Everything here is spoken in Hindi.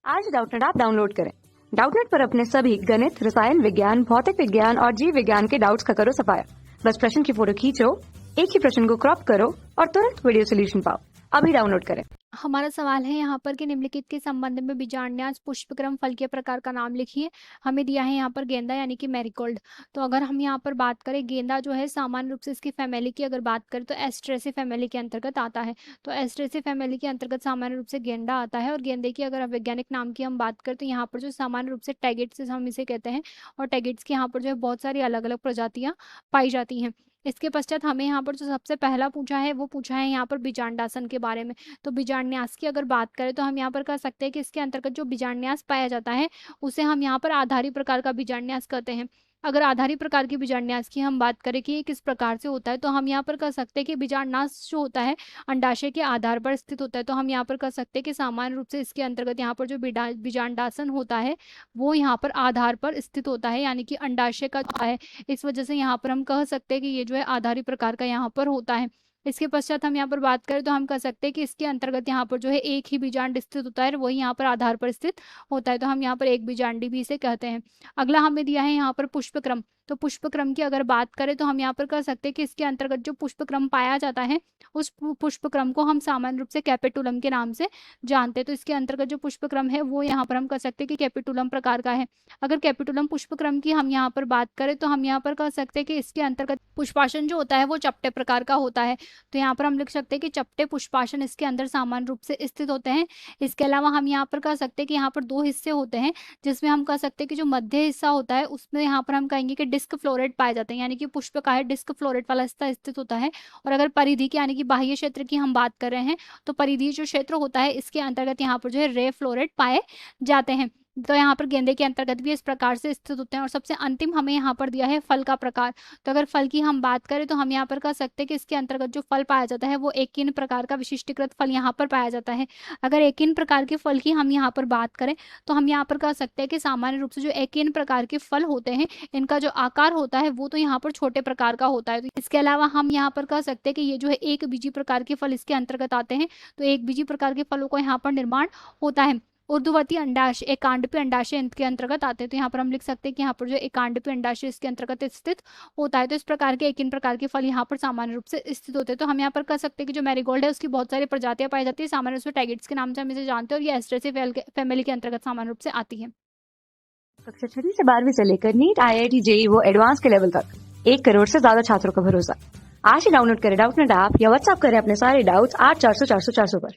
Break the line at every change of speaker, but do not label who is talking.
आज डाउटनेट ऐप डाउनलोड करें। डाउटनेट पर अपने सभी गणित, रसायन विज्ञान, भौतिक विज्ञान और जीव विज्ञान के डाउट्स का करो सफाया। बस प्रश्न की फोटो खींचो, एक ही प्रश्न को क्रॉप करो और तुरंत वीडियो सोल्यूशन पाओ। अभी डाउनलोड करें।
हमारा सवाल है यहाँ पर कि निम्नलिखित के संबंध में बीजांडन्यास पुष्पक्रम फल के प्रकार का नाम लिखिए। हमें दिया है यहाँ पर गेंदा यानी कि मैरीगोल्ड। तो अगर हम यहाँ पर बात करें, गेंदा जो है सामान्य रूप से इसकी फैमिली की अगर बात करें तो एस्ट्रेसी फैमिली के अंतर्गत आता है। तो एस्ट्रेसी फैमिली के अंतर्गत सामान्य रूप से गेंदा आता है। और गेंदे की अगर वैज्ञानिक नाम की हम बात करें तो यहाँ पर जो सामान्य रूप से टैगेट्स हम इसे कहते हैं। और टैगेट्स की यहाँ पर जो है बहुत सारी अलग अलग प्रजातियां पाई जाती हैं। इसके पश्चात हमें यहाँ पर जो सबसे पहला पूछा है वो पूछा है यहाँ पर बीजांडासन के बारे में। तो बीजांडन्यास की अगर बात करें तो हम यहाँ पर कह सकते हैं कि इसके अंतर्गत जो बीजांडन्यास पाया जाता है उसे हम यहाँ पर आधारी प्रकार का बीजांडन्यास कहते हैं। अगर आधारी प्रकार की बीजांडन्यास की हम बात करें कि ये किस प्रकार से होता है तो हम यहाँ पर कह सकते हैं कि बीजांडन्यास जो होता है अंडाशय के आधार पर स्थित होता है। तो हम यहाँ पर कह सकते हैं कि सामान्य रूप से इसके अंतर्गत यहाँ पर जो बीजांडासन होता है वो यहाँ पर आधार पर स्थित होता है, यानी कि अंडाशय का जो है। इस वजह से यहाँ पर हम कह सकते हैं कि ये जो है आधारी प्रकार का यहाँ पर होता है। इसके पश्चात हम यहाँ पर बात करें तो हम कह सकते हैं कि इसके अंतर्गत यहाँ पर जो है एक ही बीजांड स्थित होता है, वही यहाँ पर आधार पर स्थित होता है। तो हम यहाँ पर एक बीजांडी भी इसे कहते हैं। अगला हमें दिया है यहाँ पर पुष्पक्रम। तो पुष्पक्रम की अगर बात करें तो हम यहाँ पर कह सकते हैं कि इसके अंतर्गत जो पुष्पक्रम पाया जाता है उस पुष्पक्रम को हम सामान्य रूप से कैपिटुलम के नाम से जानते हैं। तो इसके अंतर्गत जो पुष्पक्रम है वो यहाँ पर हम कह सकते हैं कि कैपिटुलम प्रकार का है। अगर कैपिटुलम पुष्पक्रम की हम यहाँ पर बात करें तो हम यहाँ पर कह सकते हैं कि इसके अंतर्गत पुष्पाशन जो होता है वो चपटे प्रकार का होता है। तो यहाँ पर हम लिख सकते हैं कि चपटे पुष्पाशन इसके अंदर सामान्य रूप से स्थित होते हैं। इसके अलावा हम यहाँ पर कह सकते हैं कि यहाँ पर दो हिस्से होते हैं, जिसमें हम कह सकते हैं कि जो मध्य हिस्सा होता है उसमें यहाँ पर हम कहेंगे कि डिस्क फ्लोरेट पाए जाते हैं, यानी कि पुष्प का है डिस्क फ्लोरेट वाला हिस्सा स्थित होता है। और अगर परिधि की यानी कि बाह्य क्षेत्र की हम बात कर रहे हैं तो परिधि जो क्षेत्र होता है इसके अंतर्गत यहाँ पर जो है रे फ्लोरेट पाए जाते हैं। तो यहाँ पर गेंदे के अंतर्गत भी इस प्रकार से स्थित होते हैं। और सबसे अंतिम हमें यहाँ पर दिया है फल का प्रकार। तो अगर फल की हम बात करें तो हम यहाँ पर कह सकते हैं कि इसके अंतर्गत जो फल पाया जाता है वो एकिन प्रकार का विशिष्टीकृत फल यहाँ पर पाया जाता है। अगर एकिन प्रकार के फल की हम यहाँ पर बात करें तो हम यहाँ पर कह सकते हैं कि सामान्य रूप से जो एकिन प्रकार के फल होते हैं इनका जो आकार होता है वो तो यहाँ पर छोटे प्रकार का होता है। तो इसके अलावा हम यहाँ पर कह सकते हैं कि ये जो है एक बीजी प्रकार के फल इसके अंतर्गत आते हैं। तो एक बीजी प्रकार के फलों को यहाँ पर निर्माण होता है। ऊर्ध्ववर्ती अंडाशय एकांडपी अंडाशय इनके अंतर्गत आते हैं। तो यहाँ पर हम लिख सकते हैं कि यहाँ पर जो एकांडपी अंडाशय इसके अंतर्गत स्थित होता है। तो इस प्रकार के इन प्रकार के फल यहाँ पर सामान्य रूप से स्थित होते हैं। तो हम यहाँ पर कह सकते हैं कि जो मैरीगोल्ड है उसकी बहुत सारी प्रजातियां पाई जाती है। सामान्य रूप से टैगेट्स के नाम से हम इसे जानते हैं और ये एस्ट्रेसी फैमिली के अंतर्गत सामान्य रूप से आती है।
कक्षा 6 से 12वीं से लेकर नीट, IIT, JEE वो एडवांस के लेवल तक 1 करोड़ से ज्यादा छात्रों का भरोसा। आज ही डाउनलोड करें डाउटनेट ऐप या व्हाट्सएप करें अपने सारे डाउट्स 8400 400 400 पर।